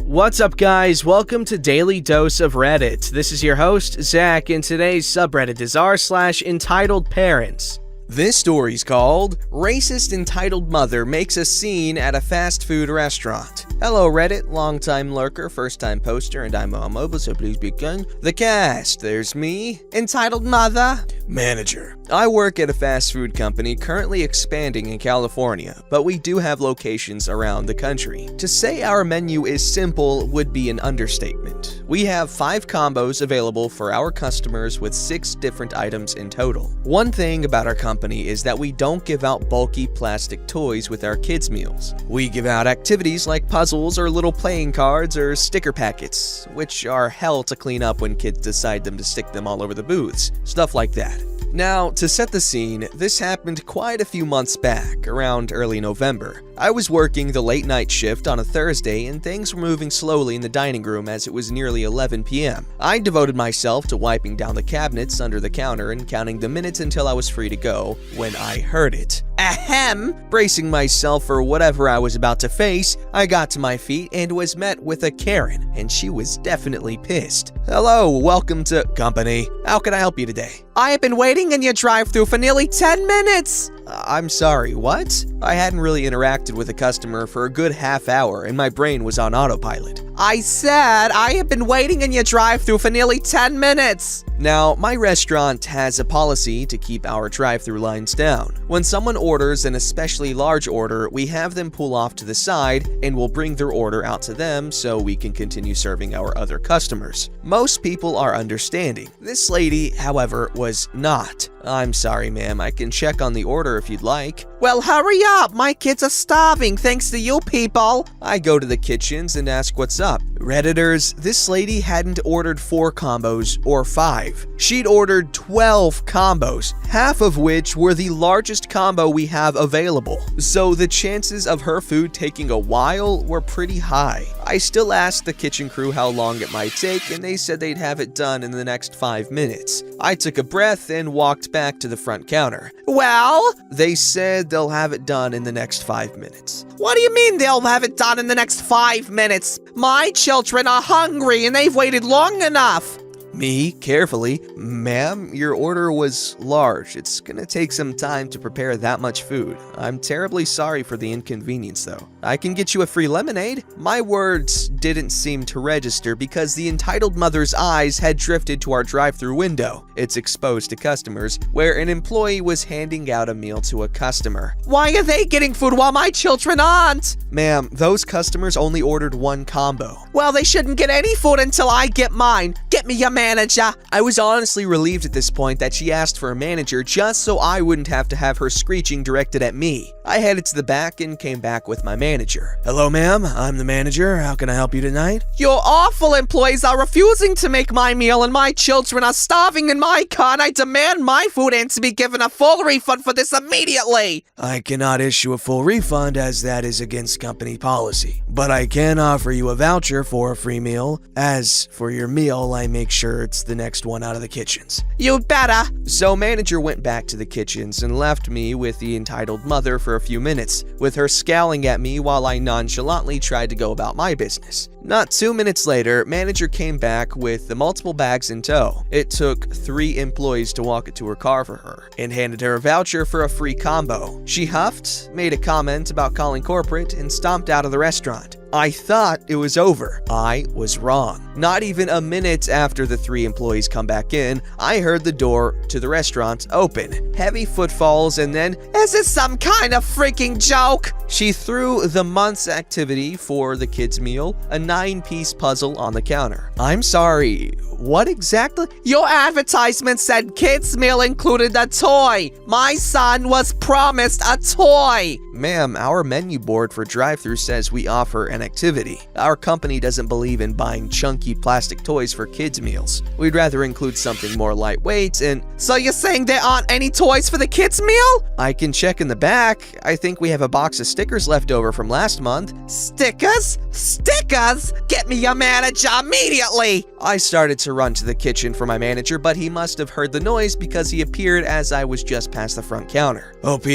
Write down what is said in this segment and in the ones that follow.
What's up, guys? Welcome to Daily Dose of Reddit. This is your host, Zach, and today's subreddit is r/EntitledParents. This story's called Racist Entitled Mother Makes a Scene at a Fast Food Restaurant. Hello, Reddit, longtime lurker, first-time poster, and I'm on mobile, so please begin. The cast, there's me, Entitled Mother, Manager. I work at a fast food company currently expanding in California, but we do have locations around the country. To say our menu is simple would be an understatement. We have 5 combos available for our customers with 6 different items in total. One thing about our company is that we don't give out bulky plastic toys with our kids' meals. We give out activities like puzzles or little playing cards or sticker packets, which are hell to clean up when kids decide to stick them all over the booths. Stuff like that. Now, to set the scene, this happened quite a few months back, around early November. I was working the late night shift on a Thursday and things were moving slowly in the dining room as it was nearly 11 p.m. I devoted myself to wiping down the cabinets under the counter and counting the minutes until I was free to go when I heard it. Ahem! Bracing myself for whatever I was about to face, I got to my feet and was met with a Karen, and she was definitely pissed. Hello, welcome to company. How can I help you today? I have been waiting in your drive-thru for nearly 10 minutes! I'm sorry, what? I hadn't really interacted with a customer for a good half hour and my brain was on autopilot. I said I have been waiting in your drive-thru for nearly 10 minutes! Now, my restaurant has a policy to keep our drive-thru lines down. When someone orders an especially large order, we have them pull off to the side and we'll bring their order out to them so we can continue serving our other customers. Most people are understanding. This lady, however, was not. I'm sorry, ma'am. I can check on the order if you'd like. Well, hurry up! My kids are starving thanks to you people! I go to the kitchens and ask what's up. Redditors, this lady hadn't ordered 4 combos or 5. She'd ordered 12 combos, half of which were the largest combo we have available. So the chances of her food taking a while were pretty high. I still asked the kitchen crew how long it might take and they said they'd have it done in the next 5 minutes. I took a breath and walked back to the front counter. Well, they said they'll have it done in the next 5 minutes. What do you mean they'll have it done in the next 5 minutes? My children are hungry and they've waited long enough. Me, carefully, ma'am, your order was large. It's gonna take some time to prepare that much food. I'm terribly sorry for the inconvenience, though. I can get you a free lemonade. My words didn't seem to register because the entitled mother's eyes had drifted to our drive-thru window. It's exposed to customers, where an employee was handing out a meal to a customer. Why are they getting food while my children aren't? Ma'am, those customers only ordered 1 combo. Well, they shouldn't get any food until I get mine. Get me your manager. I was honestly relieved at this point that she asked for a manager just so I wouldn't have to have her screeching directed at me. I headed to the back and came back with my manager. Hello, ma'am. I'm the manager. How can I help you tonight? Your awful employees are refusing to make my meal and my children are starving in my car and I demand my food and to be given a full refund for this immediately. I cannot issue a full refund as that is against company policy, but I can offer you a voucher for a free meal. As for your meal, I make sure it's the next one out of the kitchens. You better. So manager went back to the kitchens and left me with the entitled mother for a few minutes, with her scowling at me while I nonchalantly tried to go about my business. Not 2 minutes later, manager came back with the multiple bags in tow. It took 3 employees to walk it to her car for her, and handed her a voucher for a free combo. She huffed, made a comment about calling corporate, and stomped out of the restaurant. I thought it was over. I was wrong. Not even a minute after the 3 employees come back in, I heard the door to the restaurant open. Heavy footfalls and then, is this some kind of freaking joke? She threw the month's activity for the kids' meal, a 9-piece puzzle on the counter. I'm sorry, what exactly? Your advertisement said kids' meal included a toy. My son was promised a toy. Ma'am, our menu board for drive-thru says we offer an activity. Our company doesn't believe in buying chunky plastic toys for kids' meals. We'd rather include something more lightweight and... So you're saying there aren't any toys for the kids' meal? I can check in the back. I think we have a box of stickers left over from last month. Stickers? Stickers? Get me your manager immediately! I started to run to the kitchen for my manager, but he must have heard the noise because he appeared as I was just past the front counter. OP,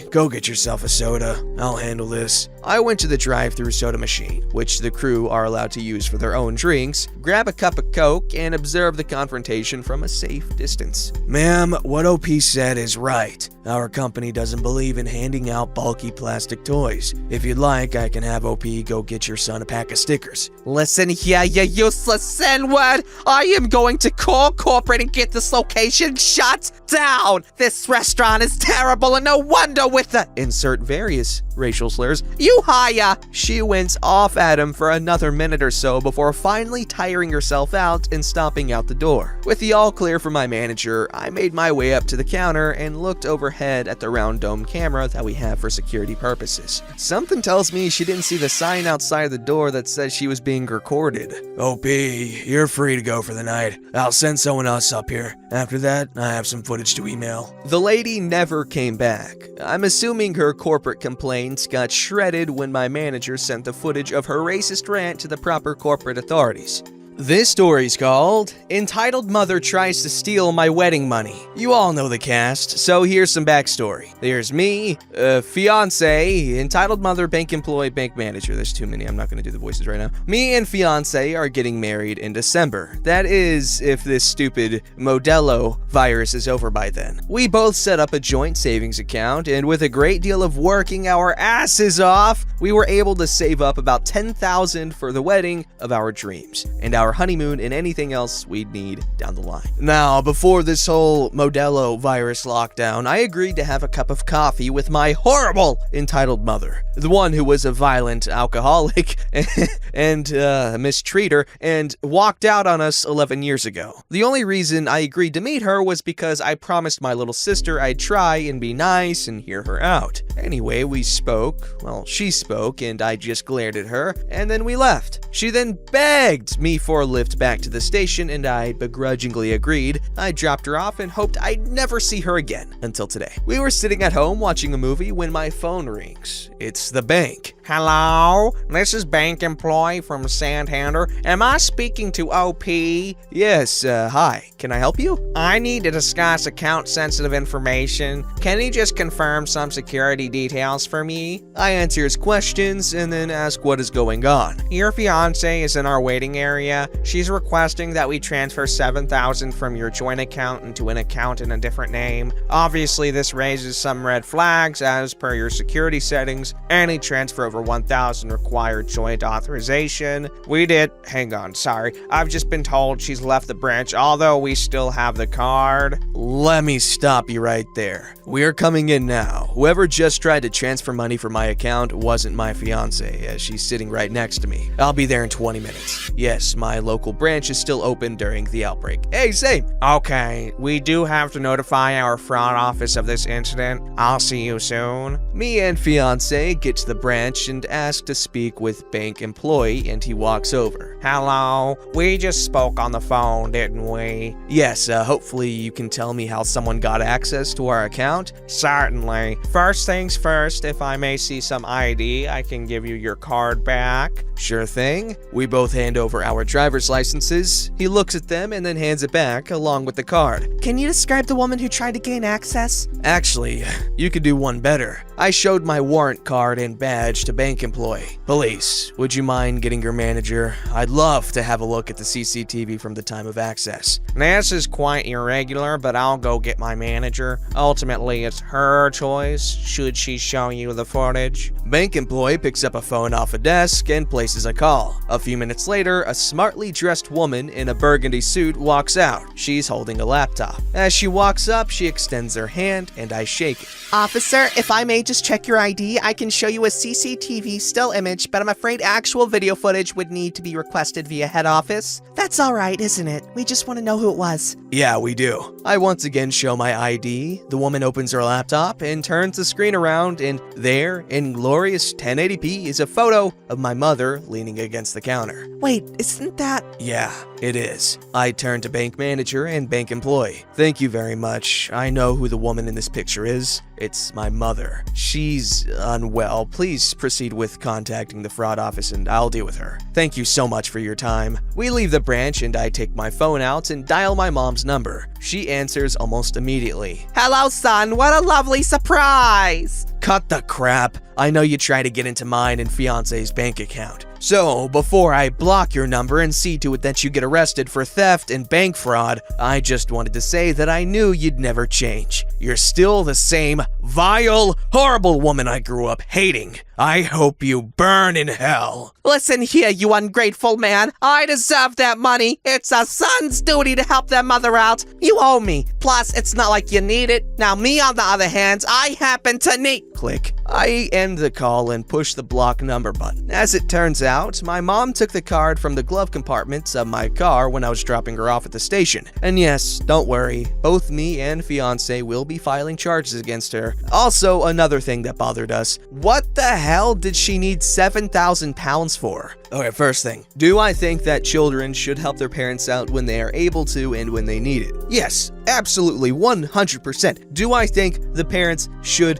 go get yourself a soda. soda. I'll handle this. I went to the drive-thru soda machine, which the crew are allowed to use for their own drinks, grab a cup of Coke, and observe the confrontation from a safe distance. Ma'am, what OP said is right. Our company doesn't believe in handing out bulky plastic toys. If you'd like, I can have OP go get your son a pack of stickers. Listen here, you useless N-word. I am going to call corporate and get this location shut down. This restaurant is terrible, and no wonder with the— insert various racial slurs. You hire. She went off at him for another minute or so before finally tiring herself out and stomping out the door. With the all clear from my manager, I made my way up to the counter and looked overhead at the round dome camera that we have for security purposes. Something tells me she didn't see the sign outside the door that says she was being recorded. OP, you're free to go for the night. I'll send someone else up here. After that, I have some footage to email. The lady never came back. I'm assuming her corporate complaints got shredded when my manager sent the footage of her racist rant to the proper corporate authorities. This story's called Entitled Mother Tries to Steal My Wedding Money. You all know the cast, so here's some backstory. There's me, fiance, entitled mother, bank employee, bank manager. There's too many, I'm not gonna do the voices right now. Me and fiance are getting married in December. That is, if this stupid Modelo virus is over by then. We both set up a joint savings account, and with a great deal of working our asses off, we were able to save up about $10,000 for the wedding of our dreams, and our honeymoon and anything else we'd need down the line. Now, before this whole Modelo virus lockdown, I agreed to have a cup of coffee with my horrible entitled mother, the one who was a violent alcoholic and mistreater and walked out on us 11 years ago. The only reason I agreed to meet her was because I promised my little sister I'd try and be nice and hear her out. Anyway, we spoke, well, she spoke, and I just glared at her, and then we left. She then begged me for a lift back to the station, and I begrudgingly agreed. I dropped her off and hoped I'd never see her again until today. We were sitting at home watching a movie when my phone rings. It's the bank. Hello, this is bank employee from Santander. Am I speaking to OP? Yes, hi. Can I help you? I need to discuss account-sensitive information. Can you just confirm some security details for me? I answer his questions and then ask what is going on. Your fiance is in our waiting area. She's requesting that we transfer $7,000 from your joint account into an account in a different name. Obviously, this raises some red flags as per your security settings. Any transfer over $1,000 required joint authorization. I've just been told she's left the branch, although we still have the card. Let me stop you right there. We're coming in now. Whoever just tried to transfer money from my account wasn't my fiance, as she's sitting right next to me. I'll be there in 20 minutes. Yes, my local branch is still open during the outbreak. Hey, same. Okay, we do have to notify our front office of this incident. I'll see you soon. Me and fiance get to the branch and ask to speak with bank employee, and he walks over. Hello, we just spoke on the phone, didn't we? Yes, hopefully you can tell me how someone got access to our account. Certainly. First things first, if I may see some ID, I can give you your card back. Sure thing. We both hand over our driver's licenses. He looks at them and then hands it back along with the card. Can you describe the woman who tried to gain access? Actually, you could do one better. I showed my warrant card and badge to bank employee. Police, would you mind getting your manager? I'd love to have a look at the CCTV from the time of access. This is quite irregular, but I'll go get my manager. Ultimately, it's her choice, should she show you the footage. Bank employee picks up a phone off a desk and places a call. A few minutes later, a smartly dressed woman in a burgundy suit walks out. She's holding a laptop. As she walks up, she extends her hand and I shake it. Officer, if I may just check your ID, I can show you a CCTV still image, but I'm afraid actual video footage would need to be requested via head office. That's alright, isn't it? We just want to know who it was. Yeah, we do. I once again show my ID. The woman opens her laptop and turns the screen around, and there, in glorious 1080p, is a photo of my mother leaning against the counter. Wait, isn't that— Yeah, it is. I turn to bank manager and bank employee. Thank you very much. I know who the woman in this picture is. It's my mother. She's unwell. Please proceed with contacting the fraud office and I'll deal with her. Thank you so much for your time. We leave the branch and I take my phone out and dial my mom's number. She answers almost immediately. Hello, son. What a lovely surprise. Cut the crap. I know you try to get into mine and fiance's bank account. So, before I block your number and see to it that you get arrested for theft and bank fraud, I just wanted to say that I knew you'd never change. You're still the same vile, horrible woman I grew up hating. I hope you burn in hell. Listen here, you ungrateful man. I deserve that money. It's a son's duty to help their mother out. You owe me. Plus, it's not like you need it. Now, me on the other hand, I happen to need... Click. I end the call and push the block number button. As it turns out, my mom took the card from the glove compartments of my car when I was dropping her off at the station. And yes, don't worry, both me and fiance will be filing charges against her. Also, another thing that bothered us, what the hell did she need 7,000 pounds for? Okay, first thing, do I think that children should help their parents out when they are able to and when they need it? Yes, absolutely, 100%. Do I think the parents should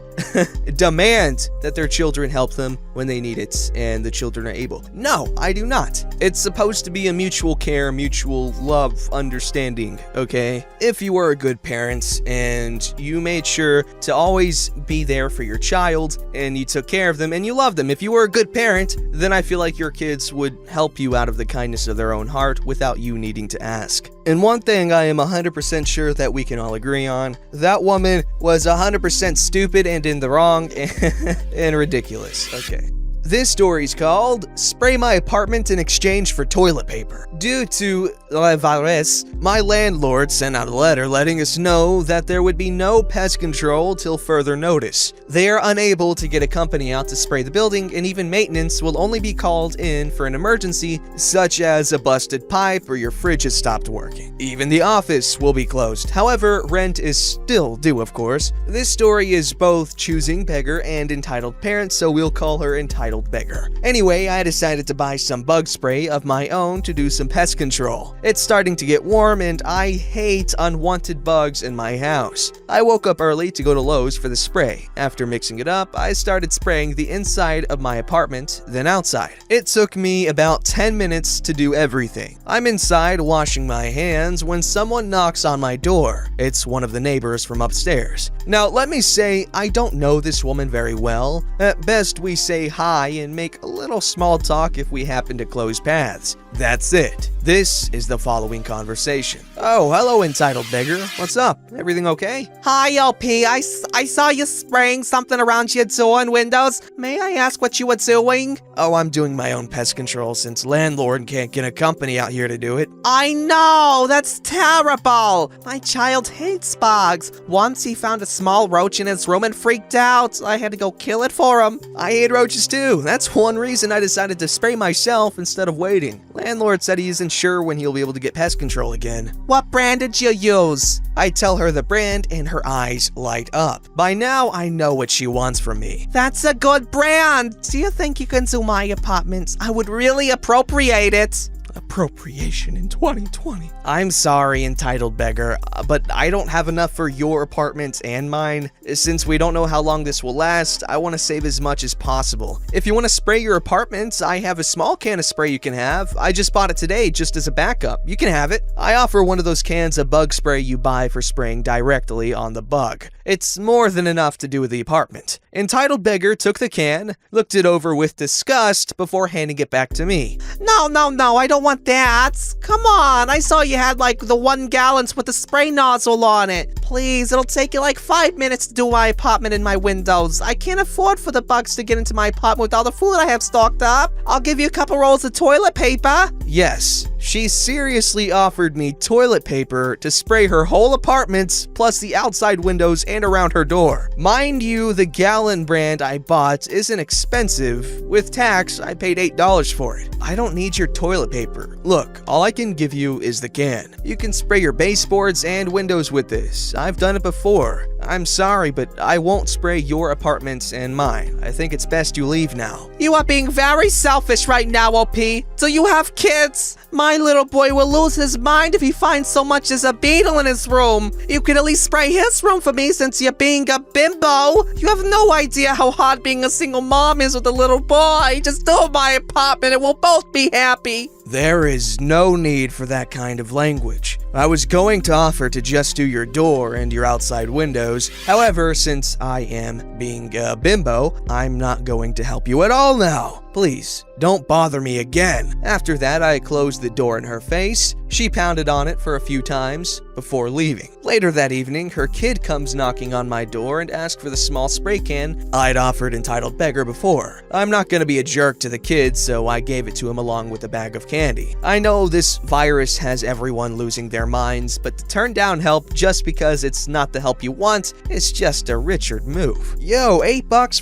demand that their children help them when they need it and the children are able? No, I do not. It's supposed to be a mutual care, mutual love, understanding, okay? If you were a good parent and you made sure to always be there for your child and you took care of them and you loved them, if you were a good parent, then I feel like your kids would help you out of the kindness of their own heart without you needing to ask. And one thing I am 100% sure that we can all agree on, that woman was 100% stupid and in the wrong and ridiculous. Okay. This story's called Spray My Apartment in Exchange for Toilet Paper. Due to la virus, my landlord sent out a letter letting us know that there would be no pest control till further notice. They are unable to get a company out to spray the building, and even maintenance will only be called in for an emergency such as a busted pipe or your fridge has stopped working. Even the office will be closed. However, rent is still due, of course. This story is both choosing beggar and entitled parent, so we'll call her entitled beggar. Anyway, I decided to buy some bug spray of my own to do some pest control. It's starting to get warm and I hate unwanted bugs in my house. I woke up early to go to Lowe's for the spray. After mixing it up, I started spraying the inside of my apartment, then outside. It took me about 10 minutes to do everything. I'm inside washing my hands when someone knocks on my door. It's one of the neighbors from upstairs. Now, let me say, I don't know this woman very well. At best, we say hi and make a little small talk if we happen to close paths. That's it. This is the following conversation. Oh, hello, entitled beggar. What's up? Everything okay? Hi, LP. I saw you spraying something around your door and windows. May I ask what you were doing? Oh, I'm doing my own pest control since landlord can't get a company out here to do it. I know! That's terrible! My child hates bugs. Once he found a small roach in his room and freaked out. I had to go kill it for him. I hate roaches too. That's one reason I decided to spray myself instead of waiting. Landlord said he isn't sure when he'll be able to get pest control again. What brand did you use? I tell her the brand and her eyes light up. By now, I know what she wants from me. That's a good brand. Do you think you can do my apartment? I would really appropriate it. Appropriation in 2020. I'm sorry, entitled beggar, but I don't have enough for your apartment and mine. Since we don't know how long this will last, I want to save as much as possible. If you want to spray your apartment, I have a small can of spray you can have. I just bought it today just as a backup. You can have it. I offer one of those cans of bug spray you buy for spraying directly on the bug. It's more than enough to do with the apartment. Entitled beggar took the can, looked it over with disgust before handing it back to me. No, I don't want that. Come on, I saw you had like the 1 gallons with the spray nozzle on it. Please, it'll take you like 5 minutes to do my apartment and my windows. I can't afford for the bugs to get into my apartment with all the food I have stocked up. I'll give you a couple rolls of toilet paper. Yes, she seriously offered me toilet paper to spray her whole apartment, plus the outside windows and around her door. Mind you, the gallon brand I bought isn't expensive. With tax, I paid $8 for it. I don't need your toilet paper. Look, all I can give you is the can. You can spray your baseboards and windows with this. I've done it before. I'm sorry, but I won't spray your apartment and mine. I think it's best you leave now. You are being very selfish right now, OP. Do you have kids? My little boy will lose his mind if he finds so much as a beetle in his room. You could at least spray his room for me since you're being a bimbo. You have no idea how hard being a single mom is with a little boy. Just do my apartment and we'll both be happy. There is no need for that kind of language. I was going to offer to just do your door and your outside windows. However, since I am being a bimbo, I'm not going to help you at all now. Please, don't bother me again. After that, I closed the door in her face. She pounded on it for a few times before leaving. Later that evening, her kid comes knocking on my door and asks for the small spray can I'd offered Entitled Beggar before. I'm not gonna be a jerk to the kid, so I gave it to him along with a bag of candy. I know this virus has everyone losing their minds, but to turn down help just because it's not the help you want is just a Richard move. Yo, $8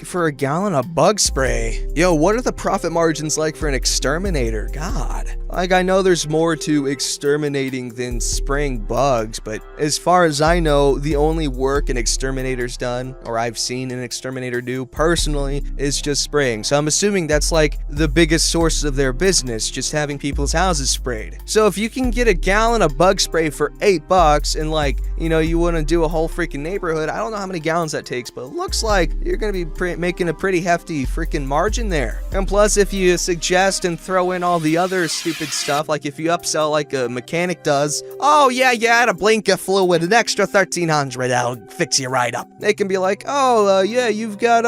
for a gallon of bug spray. Yo, what are the profit margins like for an exterminator? God. Like, I know there's more to exterminating than spraying bugs, but as far as I know, the only work an exterminator's done, or I've seen an exterminator do personally, is just spraying. So I'm assuming that's like the biggest source of their business, just having people's houses sprayed. So if you can get a gallon of bug spray for $8 and like, you know, you want to do a whole freaking neighborhood, I don't know how many gallons that takes, but it looks like you're going to be making a pretty hefty freaking margin there. And plus, if you suggest and throw in all the other stupid stuff, like if you upsell like a mechanic does, oh yeah, add a blinker fluid, an extra $1,300, that'll fix you right up. They can be like, oh yeah, you've got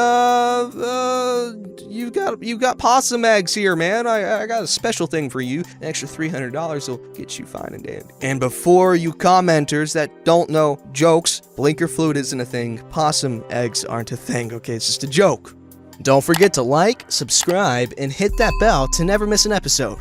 possum eggs here, man. I got a special thing for you. An extra $300 will get you fine and dandy. And before you commenters that don't know jokes, blinker fluid isn't a thing. Possum eggs aren't a thing. Okay, it's just a joke. Don't forget to like, subscribe, and hit that bell to never miss an episode.